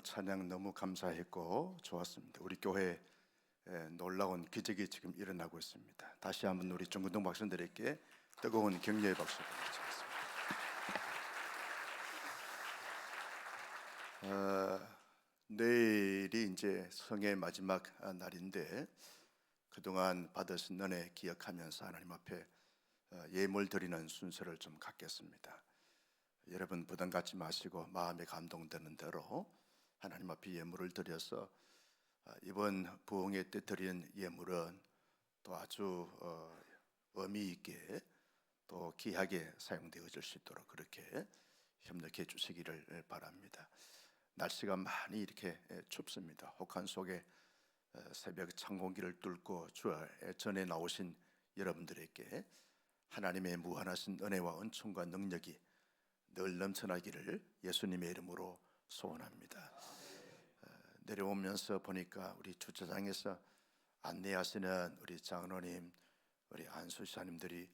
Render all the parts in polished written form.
오늘 찬양 너무 감사했고 좋았습니다. 우리 교회에 놀라운 기적이 지금 일어나고 있습니다. 다시 한번 우리 정근동 박사님들에게 뜨거운 격려의 박수 드리겠습니다. 내일이 이제 성의 마지막 날인데 그동안 받으신 은혜 기억하면서 하나님 앞에 예물 드리는 순서를 좀 갖겠습니다. 여러분 부담 갖지 마시고 마음에 감동되는 대로 하나님 앞에 예물을 드려서 이번 부흥회 때 드린 예물은 또 아주 의미 있게 또 귀하게 사용되어질 수 있도록 그렇게 협력해 주시기를 바랍니다. 날씨가 많이 이렇게 춥습니다. 혹한 속에 새벽 찬 공기를 뚫고 주 전에 나오신 여러분들에게 하나님의 무한하신 은혜와 은총과 능력이 늘 넘쳐나기를 예수님의 이름으로 소원합니다. 내려오면서 보니까 우리 주차장에서 안내하시는 우리 장로님, 우리 안수사님들이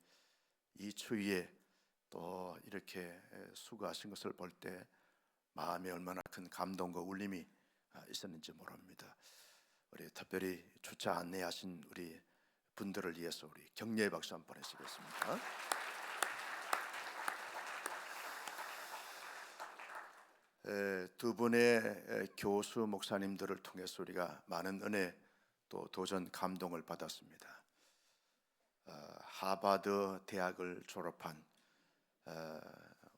이 추위에 또 이렇게 수고하신 것을 볼 때 마음에 얼마나 큰 감동과 울림이 있었는지 모릅니다. 우리 특별히 주차 안내하신 우리 분들을 위해서 우리 격려의 박수 한번 보내시겠습니다. 두 분의 교수 목사님들을 통해서 우리가 많은 은혜 또 도전 감동을 받았습니다. 하버드 대학을 졸업한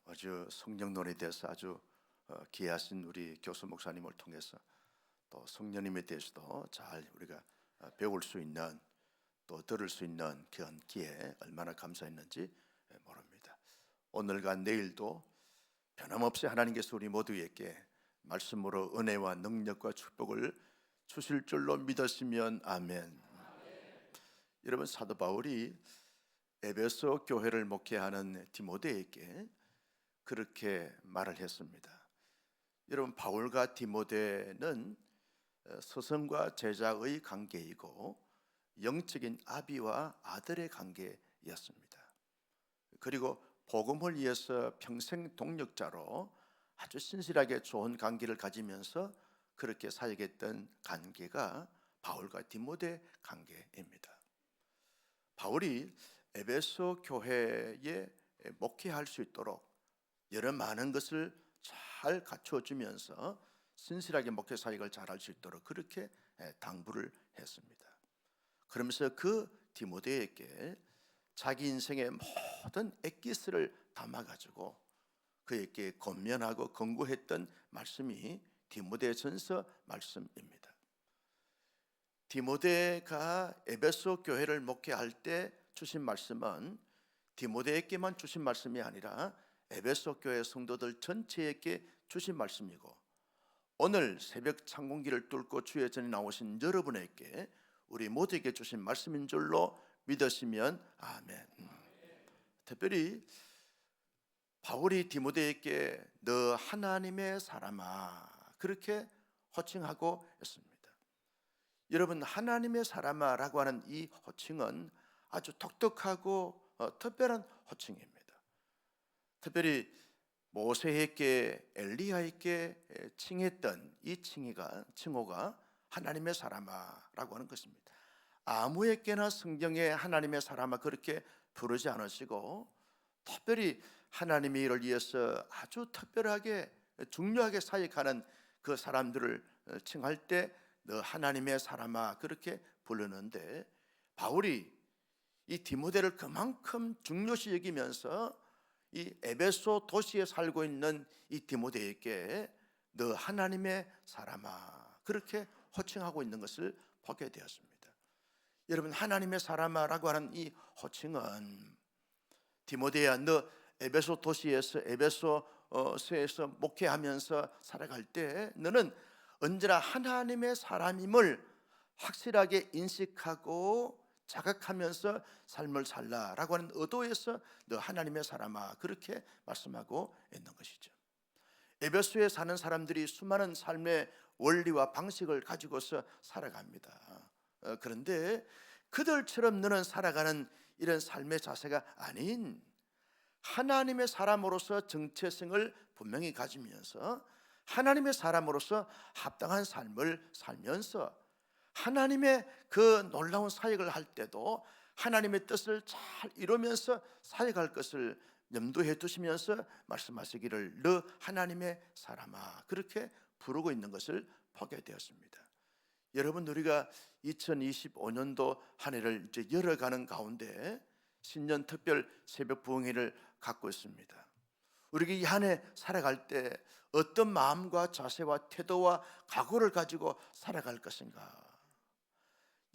아주 성령론에 대해서 아주 귀하신 우리 교수 목사님을 통해서 또 성령님에 대해서도 잘 우리가 배울 수 있는 또 들을 수 있는 그런 기회 얼마나 감사했는지 모릅니다. 오늘과 내일도 변함없이 하나님께서 우리 모두에게 말씀으로 은혜와 능력과 축복을 주실 줄로 믿으시면 아멘. 여러분 사도 바울이 에베소 교회를 목회하는 디모데에게 그렇게 말을 했습니다. 여러분 바울과 디모데는 스승과 제자의 관계이고 영적인 아비와 아들의 관계였습니다. 그리고 복음을 위해서 평생 동력자로 아주 신실하게 좋은 관계를 가지면서 그렇게 사역했던 관계가 바울과 디모데 관계입니다. 바울이 에베소 교회에 목회할 수 있도록 여러 많은 것을 잘 갖춰주면서 신실하게 목회 사역을 잘할 수 있도록 그렇게 당부를 했습니다. 그러면서 그 디모데에게 자기 인생의 모든 엑기스를 담아가지고 그에게 권면하고 권고했던 말씀이 디모데전서 말씀입니다. 디모데가 에베소 교회를 목회할 때 주신 말씀은 디모데에게만 주신 말씀이 아니라 에베소 교회 성도들 전체에게 주신 말씀이고 오늘 새벽 찬 공기를 뚫고 주의 전에 나오신 여러분에게 우리 모두에게 주신 말씀인 줄로 믿으시면 아멘. 특별히 바울이 디모데에게 너 하나님의 사람아 그렇게 호칭하고 있습니다. 여러분 하나님의 사람아 라고 하는 이 호칭은 아주 독특하고 특별한 호칭입니다. 특별히 모세에게 엘리야에게 칭했던 이 칭호가 하나님의 사람아 라고 하는 것입니다. 아무에게나 성경에 하나님의 사람아 그렇게 부르지 않으시고 특별히 하나님의 일을 위해서 아주 특별하게 중요하게 사역하는 그 사람들을 칭할 때 너 하나님의 사람아 그렇게 부르는데 바울이 이 디모데를 그만큼 중요시 여기면서 이 에베소 도시에 살고 있는 이 디모데에게 너 하나님의 사람아 그렇게 호칭하고 있는 것을 보게 되었습니다. 여러분 하나님의 사람아라고 하는 이 호칭은 디모데야 너 에베소 도시에서 에베소서에서 목회하면서 살아갈 때 너는 언제나 하나님의 사람임을 확실하게 인식하고 자각하면서 삶을 살라라고 하는 의도에서 너 하나님의 사람아 그렇게 말씀하고 있는 것이죠. 에베소에 사는 사람들이 수많은 삶의 원리와 방식을 가지고서 살아갑니다. 그런데 그들처럼 너는 살아가는 이런 삶의 자세가 아닌 하나님의 사람으로서 정체성을 분명히 가지면서 하나님의 사람으로서 합당한 삶을 살면서 하나님의 그 놀라운 사역을 할 때도 하나님의 뜻을 잘 이루면서 사역할 것을 염두에 두시면서 말씀하시기를 너 하나님의 사람아 그렇게 부르고 있는 것을 보게 되었습니다. 여러분, 우리가 2025년도 한 해를 이제 열어가는 가운데 신년 특별 새벽 부흥회를 갖고 있습니다. 우리가 이 한 해 살아갈 때 어떤 마음과 자세와 태도와 각오를 가지고 살아갈 것인가?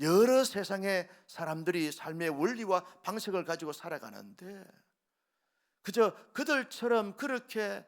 여러 세상의 사람들이 삶의 원리와 방식을 가지고 살아가는데 그저 그들처럼 그렇게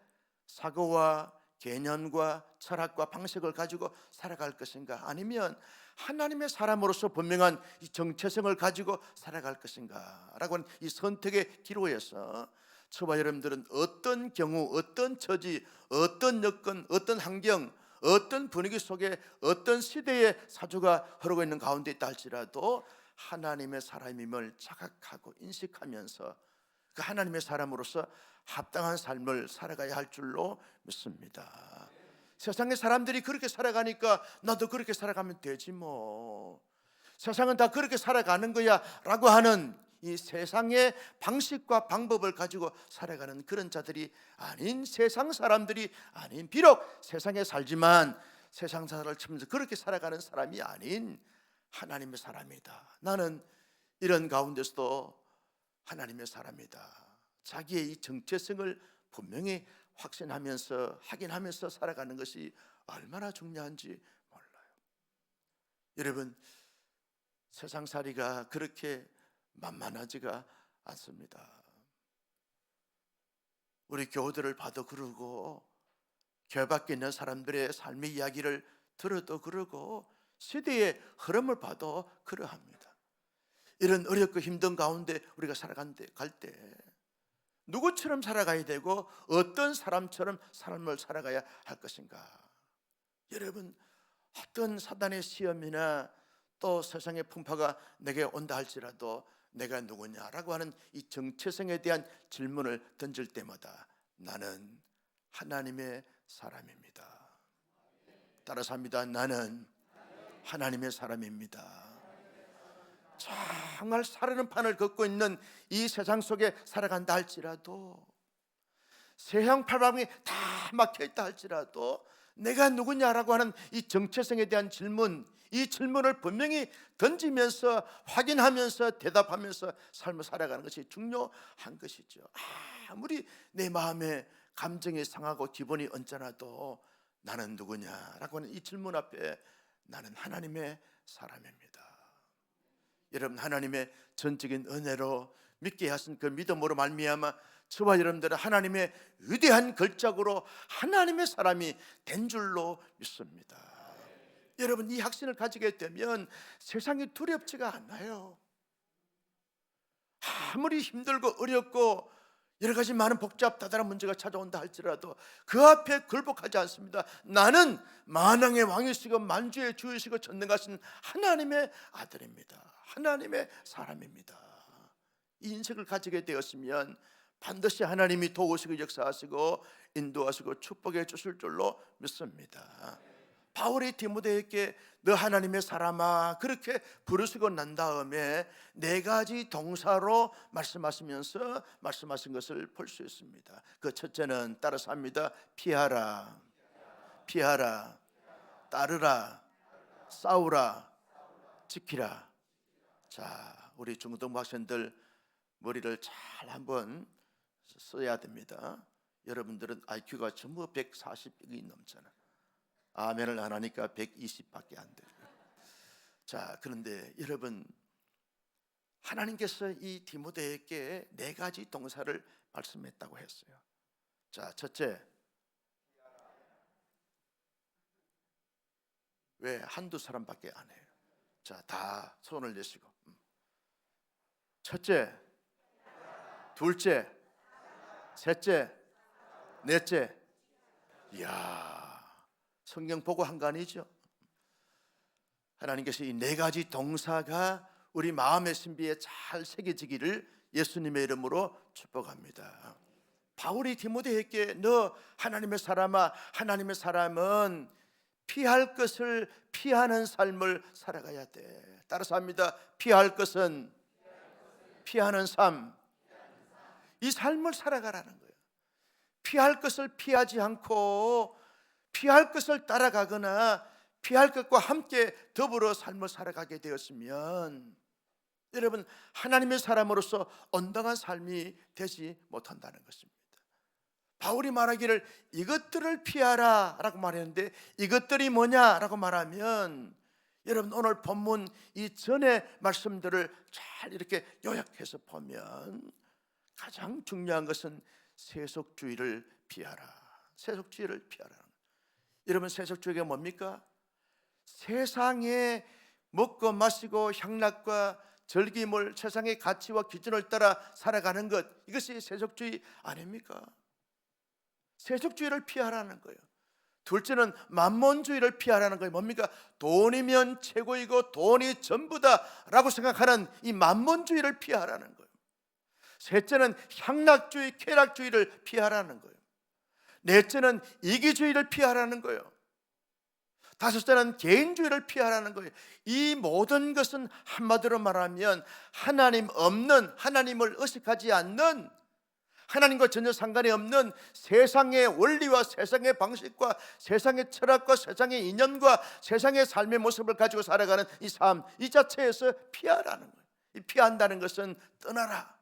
사고와 개념과 철학과 방식을 가지고 살아갈 것인가? 아니면 하나님의 사람으로서 분명한 이 정체성을 가지고 살아갈 것인가? 라고 하는 이 선택의 기로에서 저와 여러분들은 어떤 경우, 어떤 처지, 어떤 여건, 어떤 환경, 어떤 분위기 속에 어떤 시대의 사주가 흐르고 있는 가운데 있다 할지라도 하나님의 사람임을 자각하고 인식하면서 그 하나님의 사람으로서 합당한 삶을 살아가야 할 줄로 믿습니다. 세상의 사람들이 그렇게 살아가니까 나도 그렇게 살아가면 되지 뭐, 세상은 다 그렇게 살아가는 거야 라고 하는 이 세상의 방식과 방법을 가지고 살아가는 그런 자들이 아닌, 세상 사람들이 아닌, 비록 세상에 살지만 세상 사람을 치면서 그렇게 살아가는 사람이 아닌 하나님의 사람이다. 나는 이런 가운데서도 하나님의 사람이다. 자기의 이 정체성을 분명히 확신하면서 확인하면서 살아가는 것이 얼마나 중요한지 몰라요. 여러분, 세상살이가 그렇게 만만하지가 않습니다. 우리 교우들을 봐도 그러고 교회 밖에 있는 사람들의 삶의 이야기를 들어도 그러고 시대의 흐름을 봐도 그러합니다. 이런 어렵고 힘든 가운데 우리가 갈 때 누구처럼 살아가야 되고 어떤 사람처럼 삶을 살아가야 할 것인가? 여러분, 어떤 사단의 시험이나 또 세상의 풍파가 내게 온다 할지라도 내가 누구냐라고 하는 이 정체성에 대한 질문을 던질 때마다 나는 하나님의 사람입니다. 따라서 합니다. 나는 하나님의 사람입니다. 정말 사르는 판을 걷고 있는 이 세상 속에 살아간다 할지라도, 세상팔방이 다 막혀있다 할지라도 내가 누구냐라고 하는 이 정체성에 대한 질문, 이 질문을 분명히 던지면서 확인하면서 대답하면서 삶을 살아가는 것이 중요한 것이죠. 아무리 내 마음에 감정이 상하고 기분이 언짢아도 나는 누구냐라고 하는 이 질문 앞에 나는 하나님의 사람입니다. 여러분, 하나님의 전적인 은혜로 믿게 하신 그 믿음으로 말미암아 저와 여러분들은 하나님의 위대한 걸작으로 하나님의 사람이 된 줄로 믿습니다. 여러분, 이 확신을 가지게 되면 세상이 두렵지가 않아요. 아무리 힘들고 어렵고 여러 가지 많은 복잡다단한 문제가 찾아온다 할지라도 그 앞에 굴복하지 않습니다. 나는 만왕의 왕이시고 만주의 주이시고 전능하신 하나님의 아들입니다. 하나님의 사람입니다. 이 인식을 가지게 되었으면 반드시 하나님이 도우시고 역사하시고 인도하시고 축복해 주실 줄로 믿습니다. 바울이 디모데에게 너 하나님의 사람아 그렇게 부르시고 난 다음에 네 가지 동사로 말씀하시면서 말씀하신 것을 볼 수 있습니다. 그 첫째는 따라서 합니다. 피하라, 피하라, 따르라, 싸우라, 지키라. 자, 우리 중고등부 학생들 머리를 잘 한번 써야 됩니다. 여러분들은 IQ가 전부 140이 넘잖아. 아멘을 안 하니까 120밖에 안 돼요. 자, 그런데 여러분, 하나님께서 이 디모데에게 네 가지 동사를 말씀했다고 했어요. 자, 첫째, 왜 한두 사람밖에 안 해요? 자, 다 손을 내시고. 첫째, 둘째, 셋째, 넷째. 이야, 성경 보고 한 거 아니죠? 하나님께서 이 네 가지 동사가 우리 마음의 신비에 잘 새겨지기를 예수님의 이름으로 축복합니다. 바울이 디모데에게 너 하나님의 사람아, 하나님의 사람은 피할 것을 피하는 삶을 살아가야 돼. 따라서 합니다. 피할 것은 피하는 삶. 이 삶을 살아가라는 거예요. 피할 것을 피하지 않고 피할 것을 따라가거나 피할 것과 함께 더불어 삶을 살아가게 되었으면 여러분, 하나님의 사람으로서 온당한 삶이 되지 못한다는 것입니다. 바울이 말하기를 이것들을 피하라 라고 말했는데, 이것들이 뭐냐라고 말하면 여러분, 오늘 본문 이전의 말씀들을 잘 이렇게 요약해서 보면 가장 중요한 것은 세속주의를 피하라. 세속주의를 피하라. 여러분, 세속주의가 뭡니까? 세상에 먹고 마시고 향락과 즐김을, 세상의 가치와 기준을 따라 살아가는 것, 이것이 세속주의 아닙니까? 세속주의를 피하라는 거예요. 둘째는 만몬주의를 피하라는 거예요. 뭡니까? 돈이면 최고이고 돈이 전부다라고 생각하는 이 만몬주의를 피하라는 거예요. 셋째는 향락주의, 쾌락주의를 피하라는 거예요. 넷째는 이기주의를 피하라는 거예요. 다섯째는 개인주의를 피하라는 거예요. 이 모든 것은 한마디로 말하면 하나님 없는, 하나님을 의식하지 않는, 하나님과 전혀 상관이 없는 세상의 원리와 세상의 방식과 세상의 철학과 세상의 이념과 세상의 삶의 모습을 가지고 살아가는 이 삶, 이 자체에서 피하라는 거예요. 이 피한다는 것은 떠나라.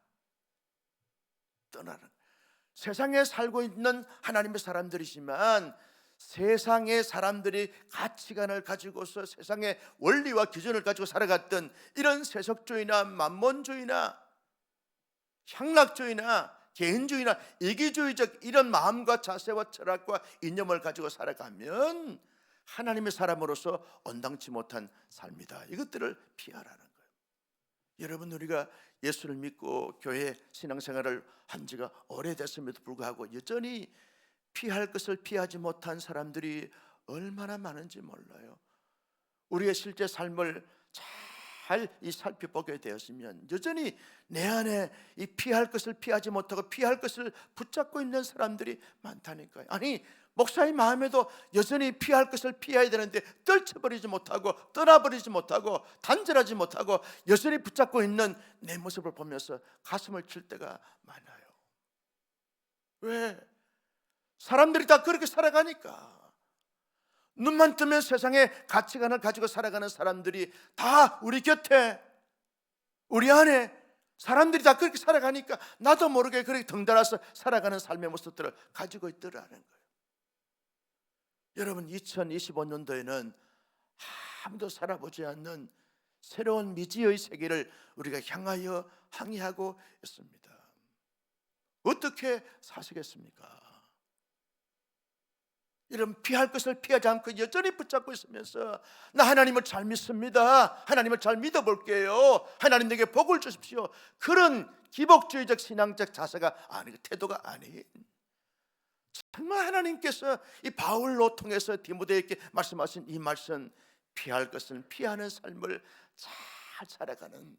세상에 살고 있는 하나님의 사람들이지만 세상의 사람들이 가치관을 가지고서 세상의 원리와 기준을 가지고 살아갔던 이런 세속주의나 만몬주의나 향락주의나 개인주의나 이기주의적 이런 마음과 자세와 철학과 이념을 가지고 살아가면 하나님의 사람으로서 온당치 못한 삶이다. 이것들을 피하라는 거예요. 여러분, 우리가 예수를 믿고 교회 신앙생활을 한 지가 오래됐음에도 불구하고 여전히 피할 것을 피하지 못한 사람들이 얼마나 많은지 몰라요. 우리의 실제 삶을 잘 살펴보게 되었으면 여전히 내 안에 이 피할 것을 피하지 못하고 피할 것을 붙잡고 있는 사람들이 많다니까요. 아니, 목사의 마음에도 여전히 피할 것을 피해야 되는데 떨쳐버리지 못하고 떠나버리지 못하고 단절하지 못하고 여전히 붙잡고 있는 내 모습을 보면서 가슴을 칠 때가 많아요. 왜? 사람들이 다 그렇게 살아가니까. 눈만 뜨면 세상의 가치관을 가지고 살아가는 사람들이 다 우리 곁에, 우리 안에 사람들이 다 그렇게 살아가니까 나도 모르게 그렇게 덩달아서 살아가는 삶의 모습들을 가지고 있더라는 거예요. 여러분, 2025년도에는 아무도 살아보지 않는 새로운 미지의 세계를 우리가 향하여 항해하고 있습니다. 어떻게 사시겠습니까? 여러분, 피할 것을 피하지 않고 여전히 붙잡고 있으면서 나 하나님을 잘 믿습니다, 하나님을 잘 믿어볼게요, 하나님 내게 복을 주십시오, 그런 기복주의적 신앙적 자세가 아니고 태도가 아닌, 정말 하나님께서 이 바울로 통해서 디모데에게 말씀하신 이 말씀, 피할 것은 피하는 삶을 잘 살아가는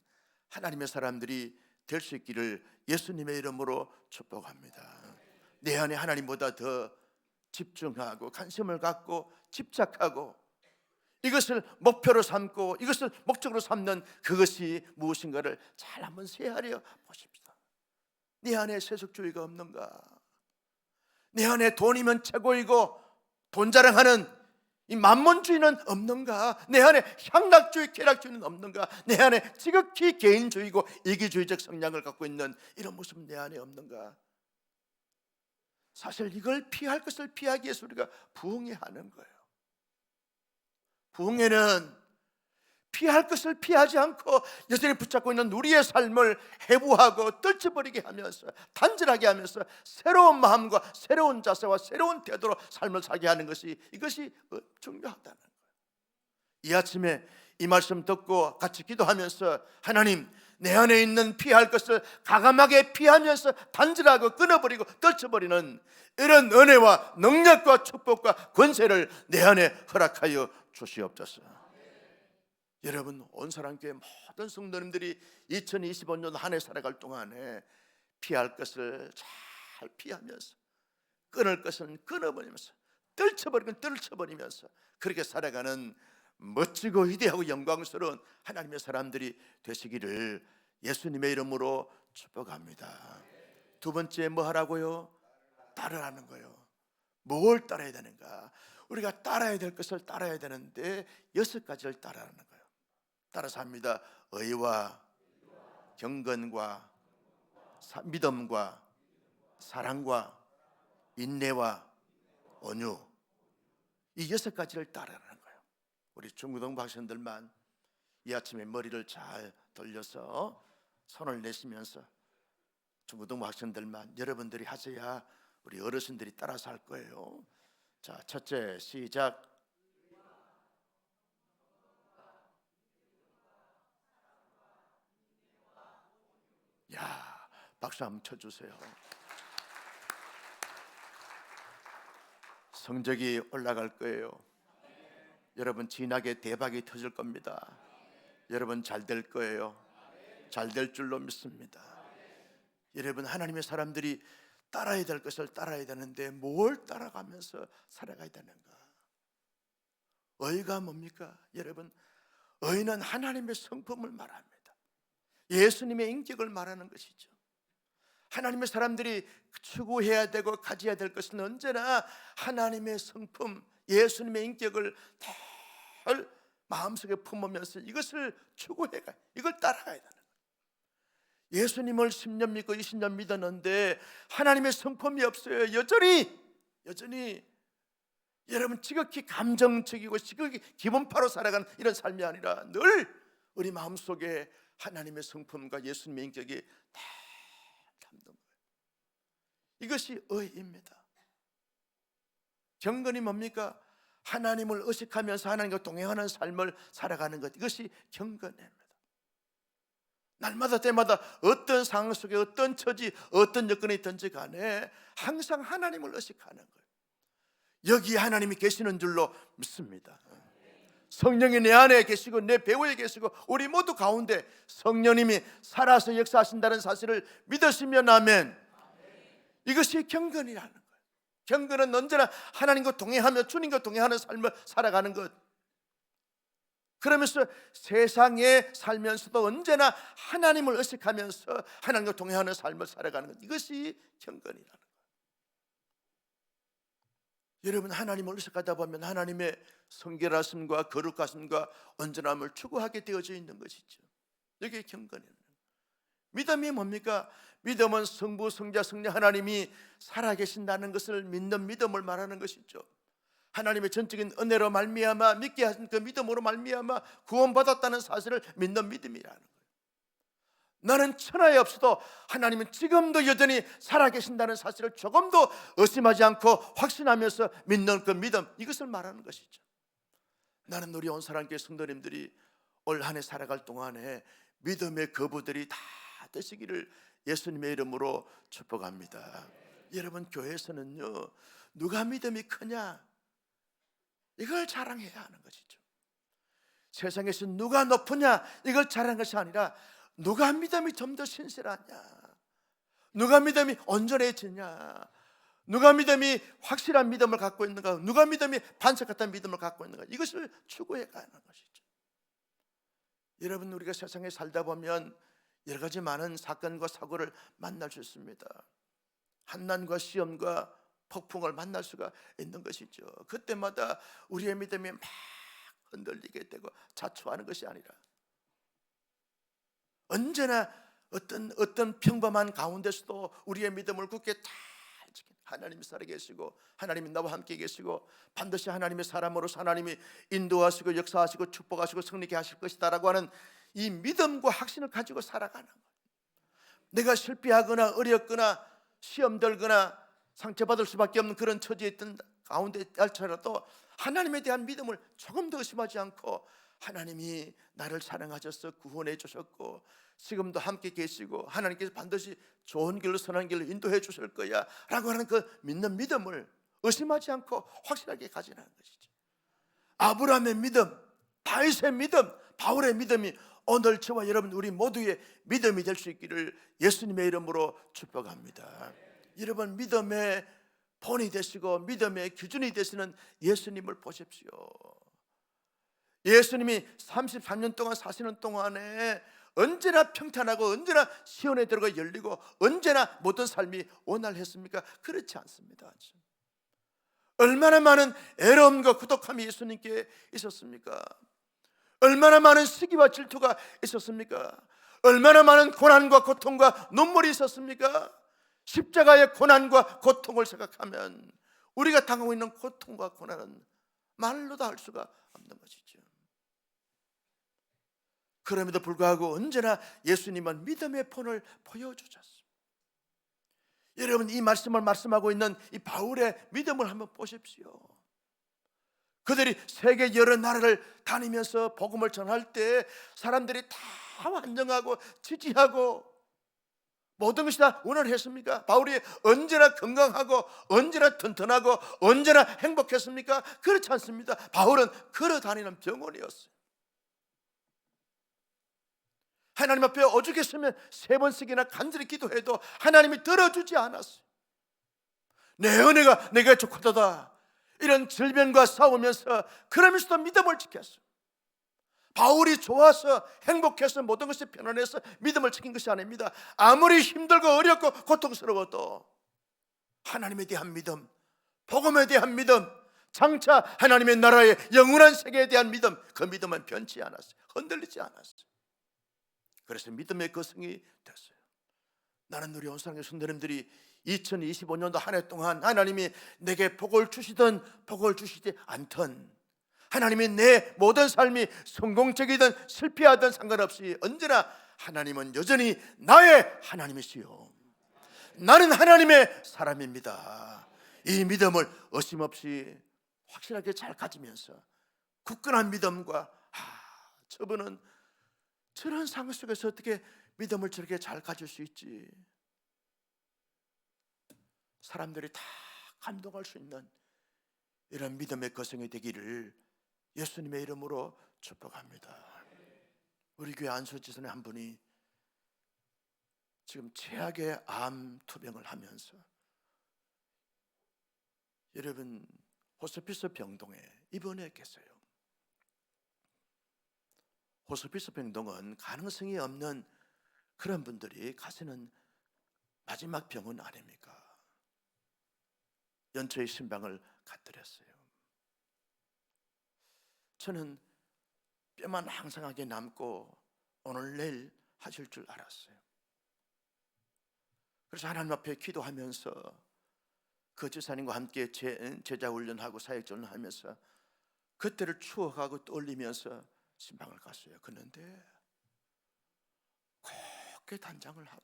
하나님의 사람들이 될 수 있기를 예수님의 이름으로 축복합니다. 내 안에 하나님보다 더 집중하고 관심을 갖고 집착하고 이것을 목표로 삼고 이것을 목적으로 삼는 그것이 무엇인가를 잘 한번 세하려 보십시다. 내 안에 세속주의가 없는가? 내 안에 돈이면 최고이고 돈 자랑하는 이 만몬주의는 없는가? 내 안에 향락주의, 쾌락주의는 없는가? 내 안에 지극히 개인주의고 이기주의적 성향을 갖고 있는 이런 모습은 내 안에 없는가? 사실 이걸 피할 것을 피하기 위해서 우리가 부흥회하는 거예요. 부흥회는 피할 것을 피하지 않고 여전히 붙잡고 있는 우리의 삶을 해부하고 떨쳐버리게 하면서 단절하게 하면서 새로운 마음과 새로운 자세와 새로운 태도로 삶을 살게 하는 것이, 이것이 중요하다는 거예요. 이 아침에 이 말씀 듣고 같이 기도하면서 하나님, 내 안에 있는 피할 것을 과감하게 피하면서 단절하고 끊어버리고 떨쳐버리는 이런 은혜와 능력과 축복과 권세를 내 안에 허락하여 주시옵소서. 여러분, 온 사랑교회 모든 성도님들이 2025년 한 해 살아갈 동안에 피할 것을 잘 피하면서 끊을 것은 끊어버리면서 떨쳐버리는 건 떨쳐버리면서 그렇게 살아가는 멋지고 위대하고 영광스러운 하나님의 사람들이 되시기를 예수님의 이름으로 축복합니다. 두 번째 뭐 하라고요? 따르라는 거예요. 뭘 따라야 되는가? 우리가 따라야 될 것을 따라야 되는데 6가지를 따라하는 거예요. 따라서 합니다. 의와 경건과 믿음과 사랑과 인내와 온유, 이 6가지를 따라하는 거예요. 우리 중고등부 학생들만 이 아침에 머리를 잘 돌려서 손을 내쉬면서 중고등부 학생들만 여러분들이 하셔야 우리 어르신들이 따라서 할 거예요. 자, 첫째 시작. 야, 박수 한번 쳐주세요. 성적이 올라갈 거예요. 여러분 진하게 대박이 터질 겁니다. 여러분 잘 될 거예요. 잘 될 줄로 믿습니다. 여러분 하나님의 사람들이 따라야 될 것을 따라야 되는데 뭘 따라가면서 살아가야 되는가? 의가 뭡니까? 여러분, 의는 하나님의 성품을 말합니다. 예수님의 인격을 말하는 것이죠. 하나님의 사람들이 추구해야 되고 가져야 될 것은 언제나 하나님의 성품, 예수님의 인격을 늘 마음속에 품으면서 이것을 추구해가, 이걸 따라가야 되는 거예요. 예수님을 10년 믿고 20년 믿었는데 하나님의 성품이 없어요. 여전히 여러분 지극히 감정적이고 지극히 기본파로 살아가는 이런 삶이 아니라 늘 우리 마음속에 하나님의 성품과 예수님의 인격이 다 담는 거예요. 이것이 의입니다. 경건이 뭡니까? 하나님을 의식하면서 하나님과 동행하는 삶을 살아가는 것, 이것이 경건입니다. 날마다 때마다 어떤 상황 속에 어떤 처지 어떤 여건이 있든지 간에 항상 하나님을 의식하는 거예요. 여기 하나님이 계시는 줄로 믿습니다. 성령이 내 안에 계시고 내 배후에 계시고 우리 모두 가운데 성령님이 살아서 역사하신다는 사실을 믿으시면 아멘. 이것이 경건이라는 거예요. 경건은 언제나 하나님과 동행하며 주님과 동행하는 삶을 살아가는 것. 그러면서 세상에 살면서도 언제나 하나님을 의식하면서 하나님과 동행하는 삶을 살아가는 것, 이것이 경건이라는 거예요. 여러분 하나님을 의식하다 보면 하나님의 성결하심과 거룩하심과 온전함을 추구하게 되어져 있는 것이죠. 이게 경건이에요. 믿음이 뭡니까? 믿음은 성부, 성자, 성령 하나님이 살아계신다는 것을 믿는 믿음을 말하는 것이죠. 하나님의 전적인 은혜로 말미암아 믿게 하신 그 믿음으로 말미암아 구원받았다는 사실을 믿는 믿음이라는 거예요. 나는 천하에 없어도 하나님은 지금도 여전히 살아계신다는 사실을 조금도 의심하지 않고 확신하면서 믿는 그 믿음, 이것을 말하는 것이죠. 나는 우리 온 사랑교회 성도님들이 올 한 해 살아갈 동안에 믿음의 거부들이 다 되시기를 예수님의 이름으로 축복합니다. 여러분 교회에서는요, 누가 믿음이 크냐 이걸 자랑해야 하는 것이죠. 세상에서 누가 높으냐 이걸 자랑하는 것이 아니라 누가 믿음이 좀 더 신실하냐, 누가 믿음이 온전해지냐, 누가 믿음이 확실한 믿음을 갖고 있는가, 누가 믿음이 반석 같은 믿음을 갖고 있는가, 이것을 추구해 가는 것이죠. 여러분 우리가 세상에 살다 보면 여러 가지 많은 사건과 사고를 만날 수 있습니다. 환난과 시험과 폭풍을 만날 수가 있는 것이죠. 그때마다 우리의 믿음이 막 흔들리게 되고 자초하는 것이 아니라 언제나 어떤 평범한 가운데서도 우리의 믿음을 굳게 다 지키는 하나님이 살아계시고 하나님이 나와 함께 계시고 반드시 하나님의 사람으로서 하나님이 인도하시고 역사하시고 축복하시고 승리케 하실 것이다 라고 하는 이 믿음과 확신을 가지고 살아가는 거예요. 내가 실패하거나 어렵거나 시험 들거나 상처받을 수밖에 없는 그런 처지에 있던 가운데 할지라도 하나님에 대한 믿음을 조금 더 의심하지 않고 하나님이 나를 사랑하셔서 구원해 주셨고 지금도 함께 계시고 하나님께서 반드시 좋은 길로 선한 길로 인도해 주실 거야 라고 하는 그 믿는 믿음을 의심하지 않고 확실하게 가지는 것이죠. 아브라함의 믿음, 다윗의 믿음, 바울의 믿음이 오늘 저와 여러분 우리 모두의 믿음이 될 수 있기를 예수님의 이름으로 축복합니다. 여러분 믿음의 본이 되시고 믿음의 기준이 되시는 예수님을 보십시오. 예수님이 33년 동안 사시는 동안에 언제나 평탄하고 언제나 시온에 들어가 열리고 언제나 모든 삶이 온날했습니까? 그렇지 않습니다. 얼마나 많은 애로움과 고독함이 예수님께 있었습니까? 얼마나 많은 시기와 질투가 있었습니까? 얼마나 많은 고난과 고통과 눈물이 있었습니까? 십자가의 고난과 고통을 생각하면 우리가 당하고 있는 고통과 고난은 말로도 할 수가 없는 것이죠. 그럼에도 불구하고 언제나 예수님은 믿음의 본을 보여주셨습니다. 여러분, 이 말씀을 말씀하고 있는 이 바울의 믿음을 한번 보십시오. 그들이 세계 여러 나라를 다니면서 복음을 전할 때 사람들이 다 환영하고 지지하고 모든 것이 다 원활했습니까? 바울이 언제나 건강하고 언제나 튼튼하고 언제나 행복했습니까? 그렇지 않습니다. 바울은 걸어다니는 병원이었어요. 하나님 앞에 오죽했으면 3번씩이나 간절히 기도해도 하나님이 들어주지 않았어요. 내 은혜가 내게 족하도다, 이런 질병과 싸우면서 그러면서도 믿음을 지켰어요. 바울이 좋아서 행복해서 모든 것이 편안해서 믿음을 지킨 것이 아닙니다. 아무리 힘들고 어렵고 고통스러워도 하나님에 대한 믿음, 복음에 대한 믿음, 장차 하나님의 나라의 영원한 세계에 대한 믿음, 그 믿음은 변치 않았어요. 흔들리지 않았어요. 그래서 믿음의 거성이 됐어요. 나는 우리 온상의 성도님들이 2025년도 한 해 동안 하나님이 내게 복을 주시든 복을 주시지 않든, 하나님이 내 모든 삶이 성공적이든 실패하든 상관없이 언제나 하나님은 여전히 나의 하나님이시요, 나는 하나님의 사람입니다. 이 믿음을 어심없이 확실하게 잘 가지면서 굳건한 믿음과 저분은 저런 상황 속에서 어떻게 믿음을 저렇게 잘 가질 수 있지, 사람들이 다 감동할 수 있는 이런 믿음의 거성이 되기를 예수님의 이름으로 축복합니다. 우리 교회 안수지선의 한 분이 지금 최악의 암 투병을 하면서, 여러분 호스피스 병동에 입원해 계세요. 호스피스 병동은 가능성이 없는 그런 분들이 가시는 마지막 병원 아닙니까? 연초에 신방을 갖드렸어요. 저는 뼈만 항상하게 남고 오늘 내일 하실 줄 알았어요. 그래서 하나님 앞에 기도하면서 그 지사님과 함께 제자 훈련하고 사역 전하면서 그때를 추억하고 떠올리면서 신방을 갔어요. 그런데 곱게 단장을 하고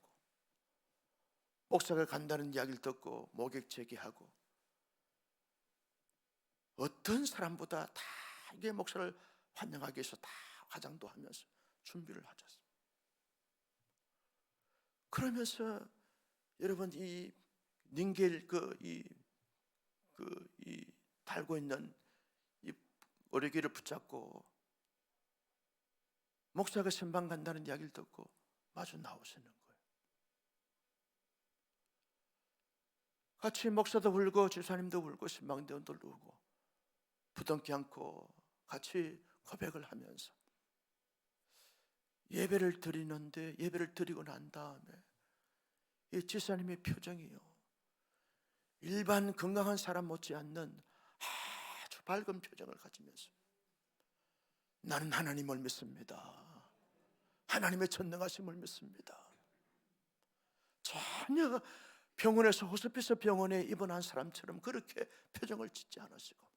목사가 간다는 이야기를 듣고 목욕 제기하고 어떤 사람보다 다 이게 목사를 환영하기 위해서 다 화장도 하면서 준비를 하셨어요. 그러면서 여러분 이 닌겔 이 달고 있는 이 오래기를 붙잡고 목사가 신방 간다는 이야기를 듣고 마주 나오시는 거예요. 같이 목사도 울고 집사님도 울고 신방대원도 울고 부둥켜 안고 같이 고백을 하면서 예배를 드리는데, 예배를 드리고 난 다음에 이 집사님의 표정이요, 일반 건강한 사람 못지않는 아주 밝은 표정을 가지면서 나는 하나님을 믿습니다, 하나님의 전능하심을 믿습니다. 전혀 병원에서 호스피스 병원에 입원한 사람처럼 그렇게 표정을 짓지 않으시고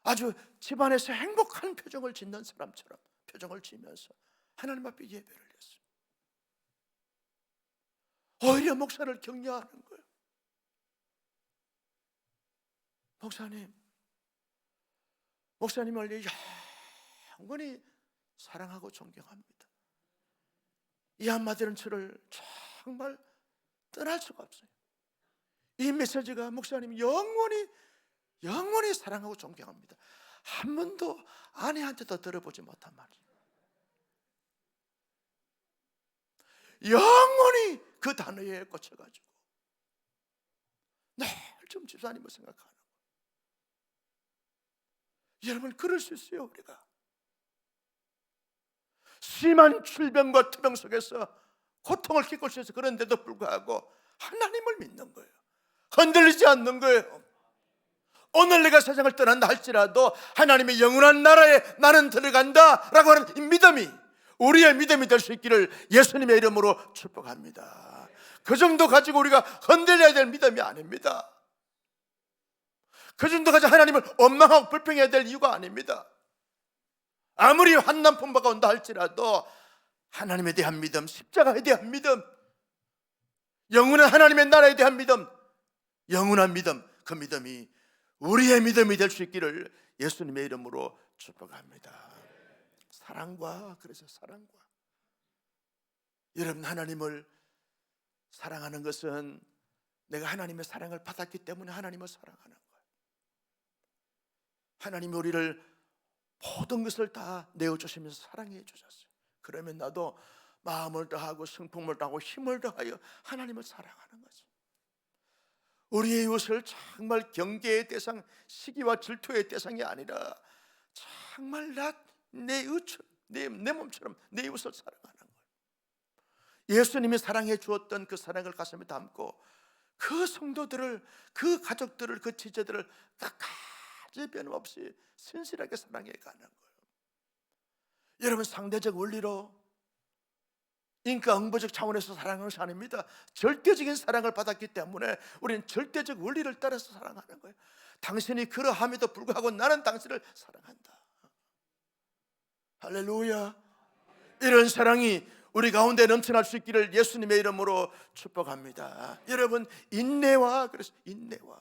아주 집안에서 행복한 표정을 짓는 사람처럼 표정을 지으면서 하나님 앞에 예배를 했어요. 오히려 목사를 격려하는 거예요. 목사님을 영원히 사랑하고 존경합니다. 이 한마디는 저를 정말 떠날 수가 없어요. 이 메시지가 목사님 영원히 사랑하고 존경합니다. 한 번도 아내한테도 들어보지 못한 말이에요. 영원히 그 단어에 꽂혀가지고 늘 지금 집사님을 생각하는 거예요. 여러분, 그럴 수 있어요. 우리가 심한 질병과 투병 속에서 고통을 겪을 수 있어. 그런데도 불구하고 하나님을 믿는 거예요. 흔들리지 않는 거예요. 오늘 내가 세상을 떠난다 할지라도 하나님의 영원한 나라에 나는 들어간다 라고 하는 이 믿음이 우리의 믿음이 될 수 있기를 예수님의 이름으로 축복합니다. 그 정도 가지고 우리가 흔들려야 될 믿음이 아닙니다. 그 정도 가지고 하나님을 원망하고 불평해야 될 이유가 아닙니다. 아무리 환난 풍파가 온다 할지라도 하나님에 대한 믿음, 십자가에 대한 믿음, 영원한 하나님의 나라에 대한 믿음, 영원한 믿음, 그 믿음이 우리의 믿음이 될 수 있기를 예수님의 이름으로 축복합니다. 사랑과, 그래서 사랑과, 여러분, 하나님을 사랑하는 것은 내가 하나님의 사랑을 받았기 때문에 하나님을 사랑하는 거예요. 하나님이 우리를 모든 것을 다 내어주시면서 사랑해 주셨어요. 그러면 나도 마음을 다하고 성품을 다하고 힘을 다하여 하나님을 사랑하는 거죠. 우리의 이웃을 정말 경계의 대상, 시기와 질투의 대상이 아니라 정말 내 몸처럼 내 이웃을 사랑하는 거예요. 예수님이 사랑해 주었던 그 사랑을 가슴에 담고 그 성도들을, 그 가족들을, 그 지체들을 끝까지 변함없이 신실하게 사랑해 가는 거예요. 여러분, 상대적 원리로 인과응보적 차원에서 사랑하는 것이 아닙니다. 절대적인 사랑을 받았기 때문에 우리는 절대적 원리를 따라서 사랑하는 거예요. 당신이 그러함에도 불구하고 나는 당신을 사랑한다. 할렐루야. 이런 사랑이 우리 가운데 넘쳐날 수 있기를 예수님의 이름으로 축복합니다. 여러분, 인내와, 그래서 인내와,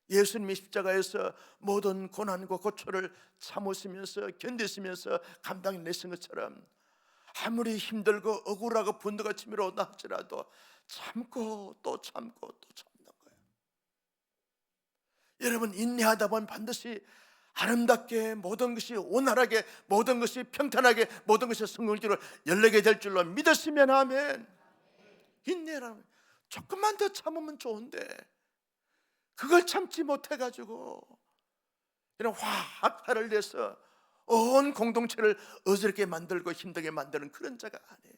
예수님이 십자가에서 모든 고난과 고초를 참으시면서 견디시면서 감당해내신 것처럼 아무리 힘들고 억울하고 분노가 치밀어 온다 할지라도 참고 또 참고 또 참는 거예요. 여러분, 인내하다 보면 반드시 아름답게 모든 것이 온화하게, 모든 것이 평탄하게, 모든 것이 성공적으로 열리게 될 줄로 믿으시면 아멘. 인내라는, 조금만 더 참으면 좋은데 그걸 참지 못해가지고 이런 확 화를 내서 온 공동체를 어지럽게 만들고 힘들게 만드는 그런 자가 아니에요.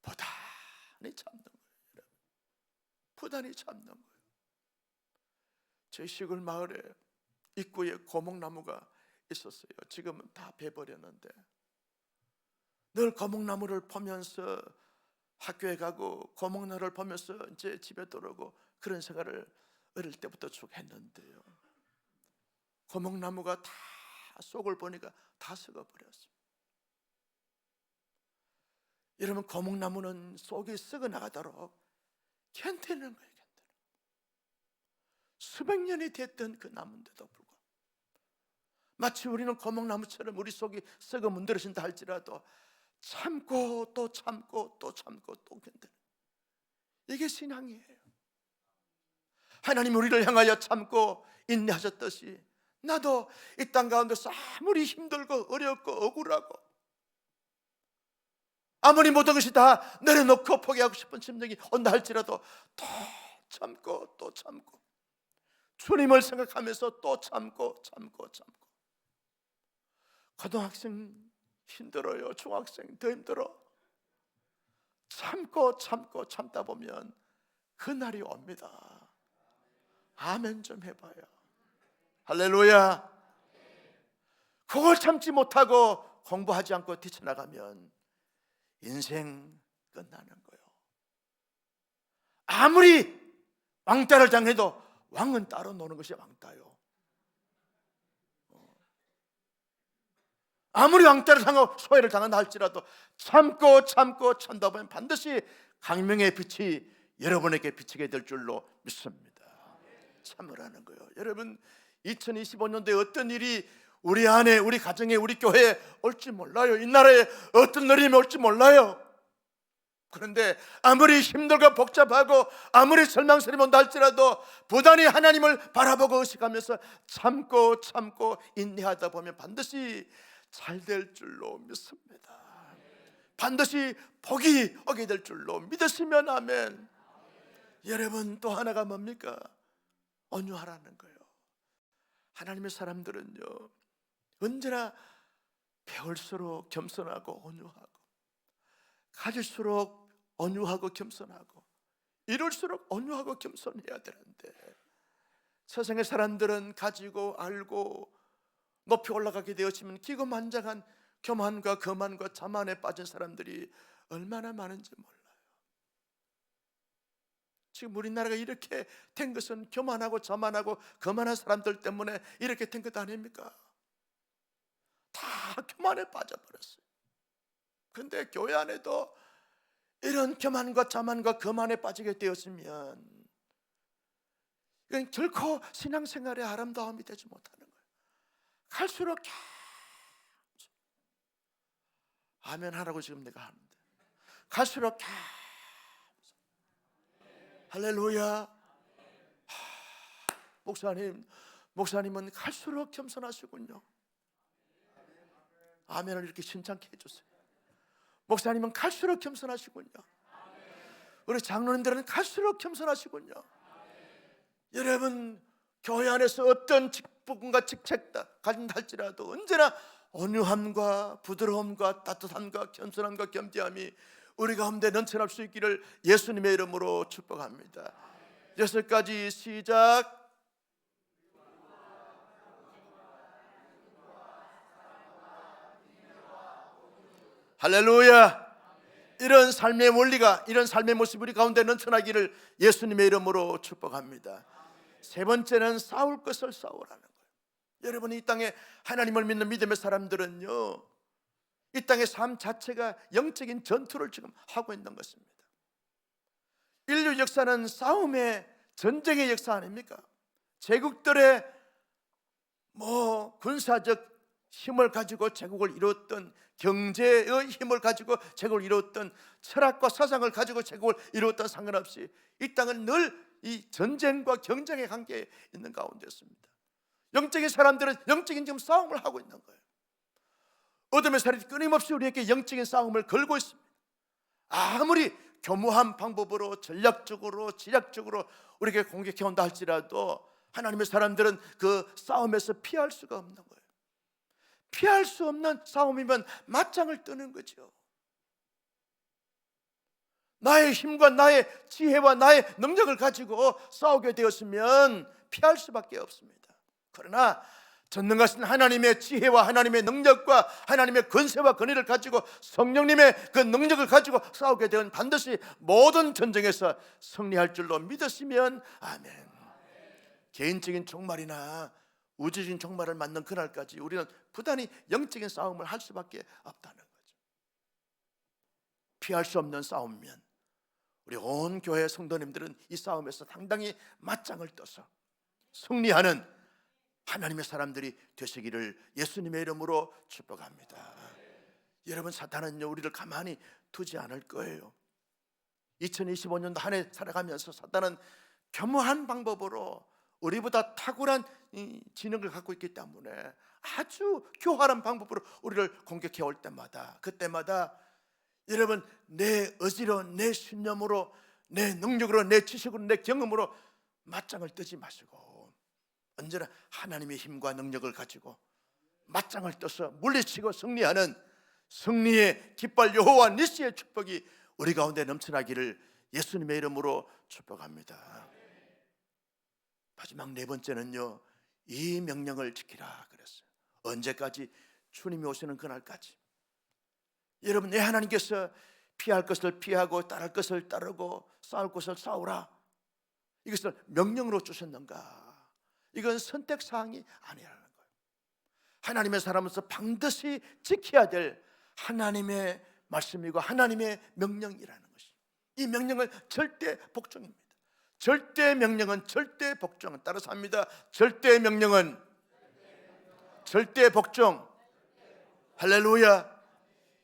부단히 참는 거예요. 부단히 참는 거예요. 저희 시골 마을에 입구에 고목나무가 있었어요. 지금은 다 베버렸는데 늘 고목나무를 보면서 학교에 가고 고목나무를 보면서 이제 집에 들어오고 그런 생활을 어릴 때부터 쭉 했는데요. 고목나무가 다 속을 보니까 다 썩어버렸어요. 여러분, 고목나무는 속이 썩어 나가도록 견디는 거예요. 수백 년이 됐던 그 나무인데도 불구하고 마치 우리는 고목나무처럼 우리 속이 썩어 문드러진다 할지라도 참고 또 참고 또 참고 또 견디는, 이게 신앙이에요. 하나님 우리를 향하여 참고 인내하셨듯이 나도 이 땅 가운데서 아무리 힘들고 어렵고 억울하고 아무리 모든 것이 다 내려놓고 포기하고 싶은 심정이 온다 할지라도 또 참고 또 참고 주님을 생각하면서 또 참고 참고 참고. 고등학생 힘들어요. 중학생 더 힘들어. 참고 참고 참다 보면 그날이 옵니다. 아멘 좀 해봐요. 할렐루야. 그걸 참지 못하고 공부하지 않고 뛰쳐나가면 인생 끝나는 거예요. 아무리 왕따를 당해도 왕은 따로 노는 것이 왕따요. 아무리 왕따를 당하고 소외를 당한다 할지라도 참고 참고 참다 보면 반드시 강명의 빛이 여러분에게 비치게 될 줄로 믿습니다. 참으라는 거예요. 여러분, 2025년도에 어떤 일이 우리 안에, 우리 가정에, 우리 교회에 올지 몰라요. 이 나라에 어떤 어려움이 올지 몰라요. 그런데 아무리 힘들고 복잡하고 아무리 절망스러운 온다 할지라도 부단히 하나님을 바라보고 의식하면서 참고 참고 인내하다 보면 반드시 잘 될 줄로 믿습니다. 반드시 복이 오게 될 줄로 믿으시면 아멘. 여러분, 또 하나가 뭡니까? 온유하라는 거예요. 하나님의 사람들은요, 언제나 배울수록 겸손하고 온유하고, 가질수록 온유하고 겸손하고, 이룰수록 온유하고 겸손해야 되는데, 세상의 사람들은 가지고 알고 높이 올라가게 되었지만 기고만장한 교만과 거만과 자만에 빠진 사람들이 얼마나 많은지 몰라요. 지금 우리나라가 이렇게 된 것은 교만하고 자만하고 거만한 사람들 때문에 이렇게 된 것 아닙니까? 다 교만에 빠져버렸어요. 그런데 교회 안에도 이런 교만과 자만과 거만에 빠지게 되었으면 이건 결코 신앙생활의 아름다움이 되지 못하는 거예요. 갈수록 아멘 하라고 지금 내가 하는데, 갈수록 할렐루야. 목사님은 갈수록 겸손하시군요. 아멘을 이렇게 신창케 해주세요. 목사님은 갈수록 겸손하시군요. 우리 장로님들은 갈수록 겸손하시군요. 여러분, 교회 안에서 어떤 직분과 직책다 가진다 할지라도 언제나 온유함과 부드러움과 따뜻함과 겸손함과 겸비함이 우리 가운데 넘쳐날 수 있기를 예수님의 이름으로 축복합니다. 6가지 시작. 할렐루야. 이런 삶의 원리가, 이런 삶의 모습이 우리 가운데 넘쳐나기를 예수님의 이름으로 축복합니다. 3번째는 싸울 것을 싸우라는 거예요. 여러분, 이 땅에 하나님을 믿는 믿음의 사람들은요, 이 땅의 삶 자체가 영적인 전투를 지금 하고 있는 것입니다. 인류 역사는 싸움의, 전쟁의 역사 아닙니까? 제국들의 군사적 힘을 가지고 제국을 이루었던, 경제의 힘을 가지고 제국을 이루었던, 철학과 사상을 가지고 제국을 이루었던 상관없이 이 땅은 늘 이 전쟁과 경쟁의 관계에 있는 가운데였습니다. 영적인 사람들은 영적인 지금 싸움을 하고 있는 거예요. 어둠의 살이 끊임없이 우리에게 영적인 싸움을 걸고 있습니다. 아무리 교묘한 방법으로 전략적으로 지략적으로 우리에게 공격해 온다 할지라도 하나님의 사람들은 그 싸움에서 피할 수가 없는 거예요. 피할 수 없는 싸움이면 맞짱을 뜨는 거죠. 나의 힘과 나의 지혜와 나의 능력을 가지고 싸우게 되었으면 피할 수밖에 없습니다. 그러나 전능하신 하나님의 지혜와 하나님의 능력과 하나님의 권세와 권위를 가지고 성령님의 그 능력을 가지고 싸우게 되면 반드시 모든 전쟁에서 승리할 줄로 믿으시면 아멘. 개인적인 종말이나 우주적인 종말을 맞는 그날까지 우리는 부단히 영적인 싸움을 할 수밖에 없다는 거죠. 피할 수 없는 싸움이면 우리 온 교회 성도님들은 이 싸움에서 당당히 맞짱을 떠서 승리하는 하나님의 사람들이 되시기를 예수님의 이름으로 축복합니다. 여러분, 사탄은요, 우리를 가만히 두지 않을 거예요. 2025년도 한 해 살아가면서 사탄은 교묘한 방법으로 우리보다 탁월한 지능을 갖고 있기 때문에 아주 교활한 방법으로 우리를 공격해 올 때마다, 그때마다 여러분, 내 의지로, 내 신념으로, 내 능력으로, 내 지식으로, 내 경험으로 맞짱을 뜨지 마시고 언제나 하나님의 힘과 능력을 가지고 맞짱을 떠서 물리치고 승리하는 승리의 깃발 여호와 니시의 축복이 우리 가운데 넘쳐나기를 예수님의 이름으로 축복합니다. 마지막 4번째는요, 이 명령을 지키라 그랬어요. 언제까지? 주님이 오시는 그날까지. 여러분, 내 하나님께서 피할 것을 피하고 따를 것을 따르고 싸울 것을 싸우라, 이것을 명령으로 주셨는가? 이건 선택사항이 아니라는 거예요. 하나님의 사람으로서 반드시 지켜야 될 하나님의 말씀이고 하나님의 명령이라는 것이, 이 명령은 절대 복종입니다. 절대 명령은 절대 복종은, 따라서 합니다. 절대 명령은 절대 복종. 할렐루야.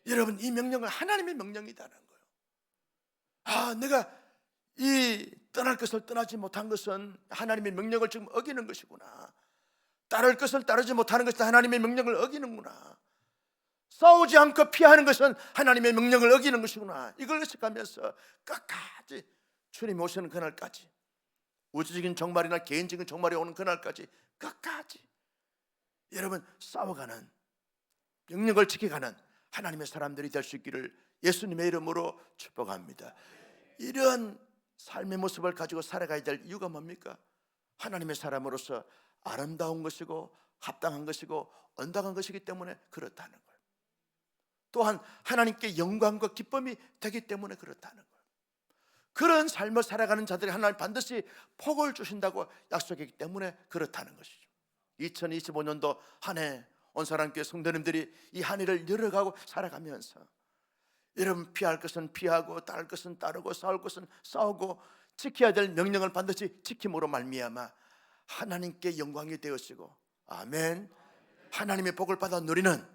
여러분, 이 명령은 하나님의 명령이라는 거예요. 내가 이 떠날 것을 떠나지 못한 것은 하나님의 명령을 지금 어기는 것이구나. 따를 것을 따르지 못하는 것은 하나님의 명령을 어기는구나. 싸우지 않고 피하는 것은 하나님의 명령을 어기는 것이구나. 이걸 의식하면서 끝까지 주님이 오시는 그날까지, 우주적인 종말이나 개인적인 종말이 오는 그날까지 끝까지 여러분 싸워가는, 영역을 지켜가는 하나님의 사람들이 될 수 있기를 예수님의 이름으로 축복합니다. 이런 삶의 모습을 가지고 살아가야 될 이유가 뭡니까? 하나님의 사람으로서 아름다운 것이고 합당한 것이고 언당한 것이기 때문에 그렇다는 거예요. 또한 하나님께 영광과 기쁨이 되기 때문에 그렇다는 거예요. 그런 삶을 살아가는 자들이 하나님 반드시 복을 주신다고 약속했기 때문에 그렇다는 것이죠. 2025년도 한 해 온사랑교회 성도님들이 이 한 해를 열어가고 살아가면서 여러분 피할 것은 피하고 따를 것은 따르고 싸울 것은 싸우고 지켜야 될 명령을 반드시 지킴으로 말미암아 하나님께 영광이 되었시고, 아멘, 하나님의 복을 받아 누리는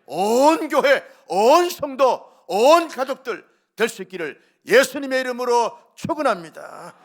온 교회, 온 성도, 온 가족들 될 수 있기를 예수님의 이름으로 축원합니다.